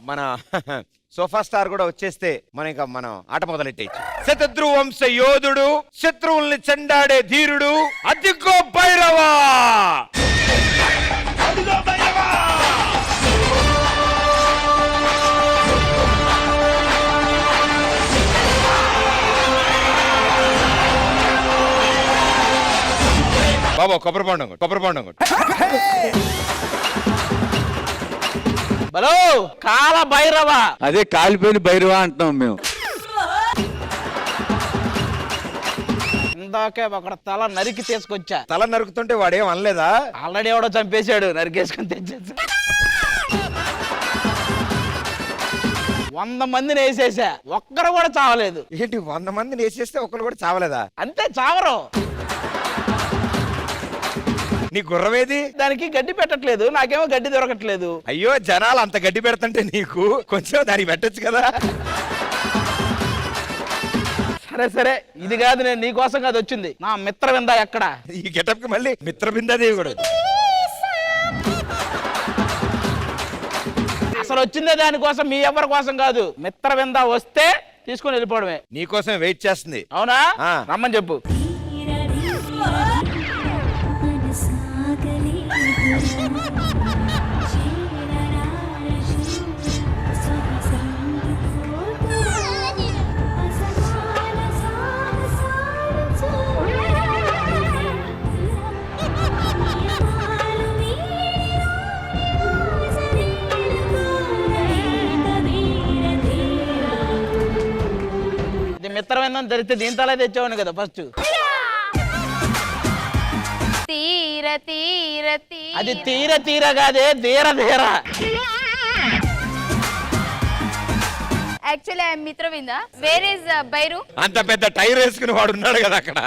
మన sofa star కూడా వచ్చేస్తే మనం ఆట మొదలెట్టేయచ్చు. శతద్రువంశ యోధుడు, శత్రువుల్ని చెండాడే ధీరుడు, అదిగో భైరవా. బాబా కొబ్బరి బొండం బలో కాల భైరవ. అదే కాలిపోయిన భైరవ అంటున్నాం మేము. ఇందాకే ఒక తల నరికి తీసుకొచ్చా. తల నరుకుతుంటే వాడేం అనలేదా? ఆల్రెడీ ఎవడో చంపేశాడు, నరికేసుకొని తెచ్చేసా. 100 మందిని వేసేసా, ఒక్కరు కూడా చావలేదు. ఏంటి 100 మందిని వేసేస్తే ఒక్కరు కూడా చావలేదా? అంతే, చావరు. నీ గుర్రమేది? దానికి గడ్డి పెట్టట్లేదు, నాకేమో గడ్డి దొరకట్లేదు. అయ్యో, జనాలు అంత గడ్డి పెడుతుంటే నీకు కొంచెం దానికి పెట్టచ్చు కదా. సరే సరే, ఇది కాదు, నేను నీకోసం కాదు వచ్చింది. నా మిత్రవింద ఎక్కడ? ఈ గెటప్ కి మళ్ళీ మిత్రబిందాదేవి కూడా. అసలు వచ్చిందే దానికోసం, మీ ఎవరి కోసం కాదు. మిత్రవింద వస్తే తీసుకుని వెళ్ళిపోవడమే. నీకోసం వెయిట్ చేస్తుంది. అవునా? రమ్మని చెప్పు. మిత్రవిందం తెలిస్తే దీంతలే తెచ్చేవాడిని కదా ఫస్ట్. అది తీర కాదే, ధీర. Actually I Mitravinda. Where is బైరు? అంత పెద్ద టైర్ వేసుకుని వాడు ఉన్నాడు కదా అక్కడ.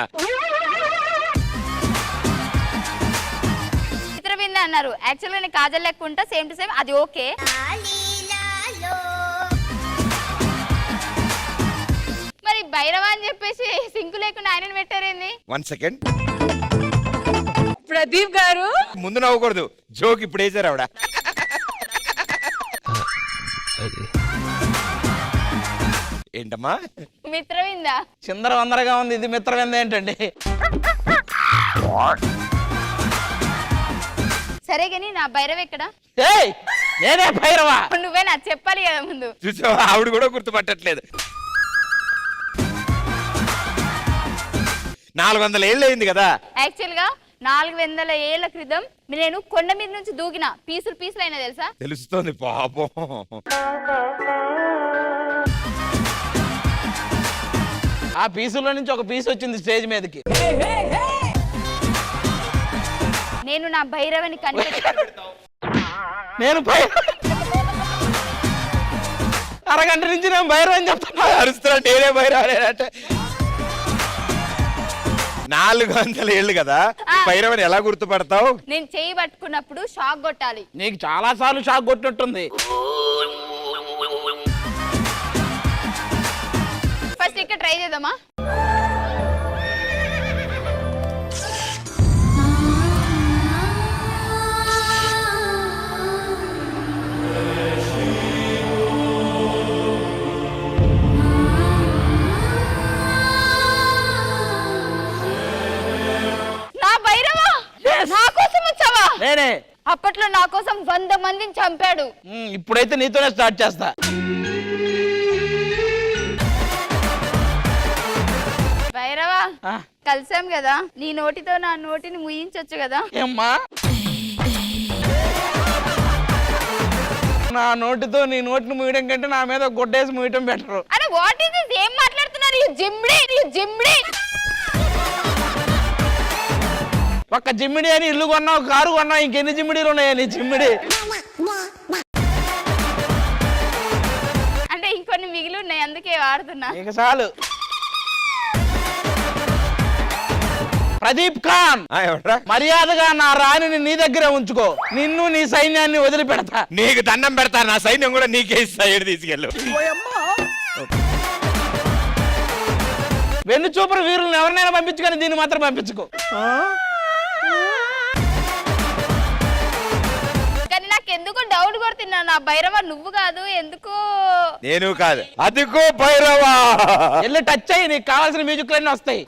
మిత్రవింద అన్నారు. యాక్చువల్గా నేను కాజల్ లెక్క ఉంటా, సేమ్ టు సేమ్. అది ఓకే. మరి భైరవ అని చెప్పేసి సింకు లేకుండా ఆయనను పెట్టారేంది? 1 సెకండ్. ప్రదీప్ గారు ముందు నవ్వకూడదు, జోక్ ఇప్పుడు వేసారు ఆవిడ. ఏంటమ్మా మిత్రవింద? చిందరవందరగా ఉంది. ఇది మిత్రవింద ఏంటండి? సరే గాని నా భైరవ ఎక్కడ? ఏయ్, నేనే భైరవ. నువ్వే నాకు చెప్పాలి కదా ముందు. చూసావా, ఆవిడ కూడా గుర్తుపట్టట్లేదు. 400 ఏళ్ళు అయింది కదా. యాక్చువల్ గా 400 ఏళ్ల క్రితం నేను కొండ మీద నుంచి దూకిన. పీసులు అయినా తెలుసా? తెలుస్తుంది పాపం. ఆ పీసులో నుంచి ఒక పీస్ వచ్చింది స్టేజ్ మీదకి. నేను నా భైరవని కనిపెట్టాను. నేను అరగంట నుంచి నేను భైరవ అని చెప్తున్నా. అరుస్తున్నా, నేనే భైరవ. 400 ఏళ్ళు కదా, భైరవని ఎలా గుర్తుపడతావు? నేను చేయి పట్టుకున్నప్పుడు షాక్ కొట్టాలి. నీకు చాలా సార్లు షాక్ కొట్టినట్టుంది. ఫస్ట్ ఇక్కడ ట్రై చేద్దామా? నా కోసం వచ్చావా? నేనే. అప్పట్లో నా కోసం 100 మందిని చంపాడు. ఇప్పుడైతే నీతోనే స్టార్ట్ చేస్తా. భైరవ, కలిసాం కదా, నీ నోటితో నా నోటిని ముయించొచ్చు కదా? ఏమ్మా, నా నోటితో నీ నోటిని ముయ్యడం కంటే నా మీద గుడ్డేసి ముయ్యడం బెటర్. అరే వాట్ ఇస్ దిస్? ఏం మాట్లాడుతున్నారు? ఈ జిమ్డి. ఒక్క జిమ్మిడి అని ఇల్లు కొన్నావు, కారు కొన్నావు, ఇంకెన్ని జిమ్మిడీలు ఉన్నాయా నీ జిమ్మిడి? అంటే ఇంకొన్ని మిగిలి ఉన్నాయి, అందుకే వాడుతున్నా. ఇక చాలు. ప్రదీప్ ఖాన్, మర్యాదగా నా రాణిని నీ దగ్గరే ఉంచుకో. నిన్ను నీ సైన్యాన్ని వదిలిపెడతా. నీకు దండం పెడతా, నా సైన్యం కూడా నీకే ఇస్తా. ఏడు తీసుకెళ్ళు. వెన్ను చూపరు వీరులను ఎవరినైనా పంపించు, కానీ దీన్ని మాత్రం పంపించుకో. కానీ నాకు ఎందుకో డౌట్ కొడుతున్నా నా భైరవ నువ్వు కాదు ఎందుకో. నేను కాదు, అదిగో భైరవా. వెళ్ళి టచ్ అయ్యి నీకు కావాల్సిన మ్యూజిక్ అన్నీ వస్తాయి.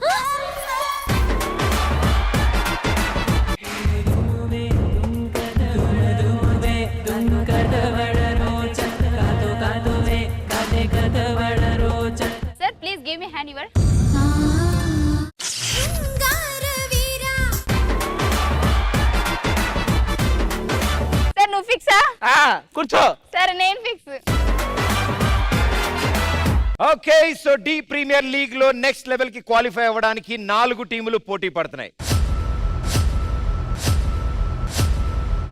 Sir please give me hand your. Sir నువ్వు ఫిక్సా? కూర్చో. సరే నేను fix. Okay, so the premier league లో నెక్స్ట్ లెవెల్ కి క్వాలిఫై అవ్వడానికి 4 టీములు పోటీ పడుతున్నాయి.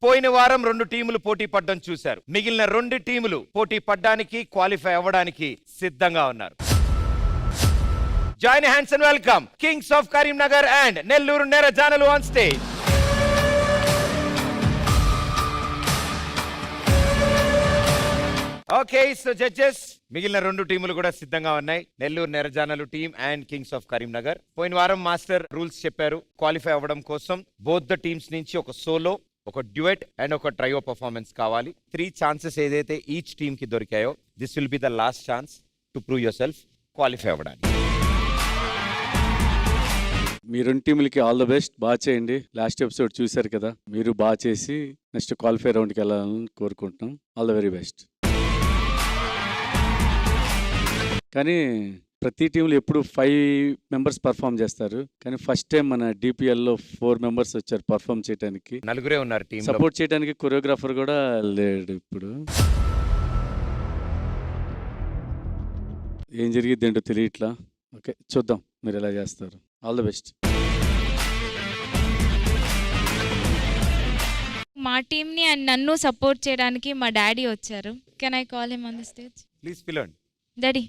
పోయిన వారం 2 టీములు పోటీ పడడం చూశారు. మిగిలిన 2 టీములు పోటీ పడడానికి క్వాలిఫై అవ్వడానికి సిద్ధంగా ఉన్నారు. Join hands and welcome kings of Karimnagar and Nellore నెరజానలు on stage. Okay, so judges, మిగిలిన 2 టీములు కూడా సిద్ధంగా ఉన్నాయి. నెల్లూరు నెరజానలు team and kings of Karimnagar. పోయిన వారం మాస్టర్ రూల్స్ చెప్పారు. క్వాలిఫై అవ్వడం కోసం బోత్ ద టీమ్స్ నుంచి ఒక సోలో, ఒక డ్యూయట్ అండ్ ఒక ట్రయో పర్ఫార్మెన్స్ కావాలి. 3 ఛాన్సెస్ ఏదైతే ఈచ్ టీమ్ కి దొరికాయో this will be the last chance to prove yourself, qualify అవ్వడానికి. మీ 2 టీములకి ఆల్ ద బెస్ట్. బాగా చేయండి. లాస్ట్ ఎపిసోడ్ చూశారు కదా, మీరు బాగా చేసి నెక్స్ట్ క్వాలిఫై రౌండ్కి వెళ్ళాలని కోరుకుంటున్నాం. All the very best. కానీ ప్రతి టీంలో ఎప్పుడు 5 మెంబర్స్ పర్ఫామ్ చేస్తారు, కానీ ఫస్ట్ టైం మన డిపిఎల్లో 4 మెంబర్స్ వచ్చారు పర్ఫామ్ చేయడానికి. 4 ఉన్నారు టీం. సపోర్ట్ చేయడానికి కొరియోగ్రాఫర్ కూడా లేడు. ఇప్పుడు ఏం జరిగిద్ది ఏంటో తెలియట్లా. ఓకే, చూద్దాం మీరు ఎలా చేస్తారు. All the best. మా టీంని అండ్ నన్ను సపోర్ట్ చేయడానికి మా డాడీ వచ్చారు. Can I call him on the stage? Please పిలవండి. డాడీ.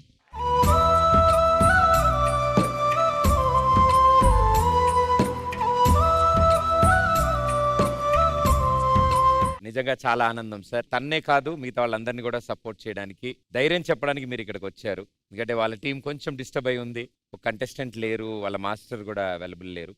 నిజంగా చాలా ఆనందం సార్. తన్నే కాదు మిగతా వాళ్ళందరినీ కూడా సపోర్ట్ చేయడానికి, ధైర్యం చెప్పడానికి మీరు ఇక్కడికి వచ్చారు. ఎందుకంటే వాళ్ళ టీం కొంచెం డిస్టర్బ్ అయి ఉంది. ఒక కంటెస్టెంట్ లేరు, వాళ్ళ మాస్టర్ కూడా అవైలబుల్ లేరు.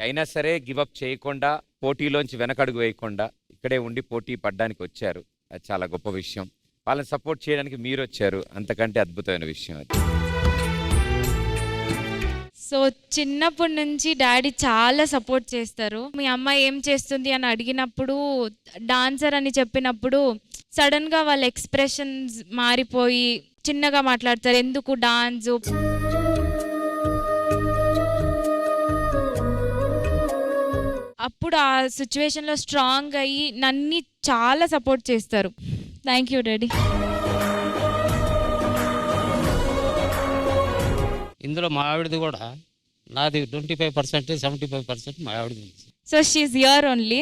అయినా సరే గివప్ చేయకుండా, పోటీలోంచి వెనకడుగు వేయకుండా ఇక్కడే ఉండి పోటీ పడ్డానికి వచ్చారు. అది చాలా గొప్ప విషయం. వాళ్ళని సపోర్ట్ చేయడానికి మీరు వచ్చారు, అంతకంటే అద్భుతమైన విషయం అది. సో చిన్నప్పటి నుంచి డాడీ చాలా సపోర్ట్ చేస్తారు. మీ అమ్మ ఏం చేస్తుంది అని అడిగినప్పుడు డాన్సర్ అని చెప్పినప్పుడు సడన్గా వాళ్ళ ఎక్స్ప్రెషన్స్ మారిపోయి చిన్నగా మాట్లాడతారు. ఎందుకు డాన్స్? అప్పుడు ఆ సిచ్యువేషన్లో స్ట్రాంగ్ అయ్యి నన్ను చాలా సపోర్ట్ చేస్తారు. Thank you daddy. ఇందులో మా ఆవిడది కూడా, నాది 25%, 75% మా ఆవిడది. So she is here only.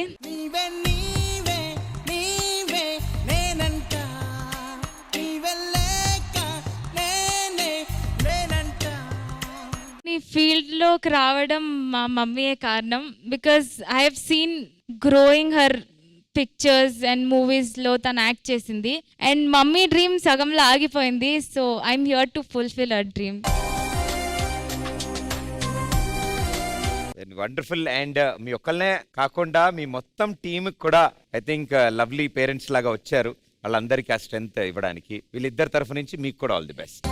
ఈ ఫీల్డ్లోకి రావడం మా మమ్మీయే కారణం. Because I have seen growing her pictures and మూవీస్లో తను యాక్ట్ చేసింది. అండ్ మమ్మీ డ్రీమ్ సగంలో ఆగిపోయింది. So I am here to fulfil our dream. Wonderful. And మీ ఒక్కళ్ళనే కాకుండా మీ మొత్తం టీమ్ కూడా ఐ థింక్ లవ్లీ పేరెంట్స్ లాగా వచ్చారు. వాళ్ళందరికీ ఆ స్ట్రెంగ్త్ ఇవ్వడానికి వీళ్ళిద్దరి తరఫు నుంచి మీకు కూడా ఆల్ ది బెస్ట్.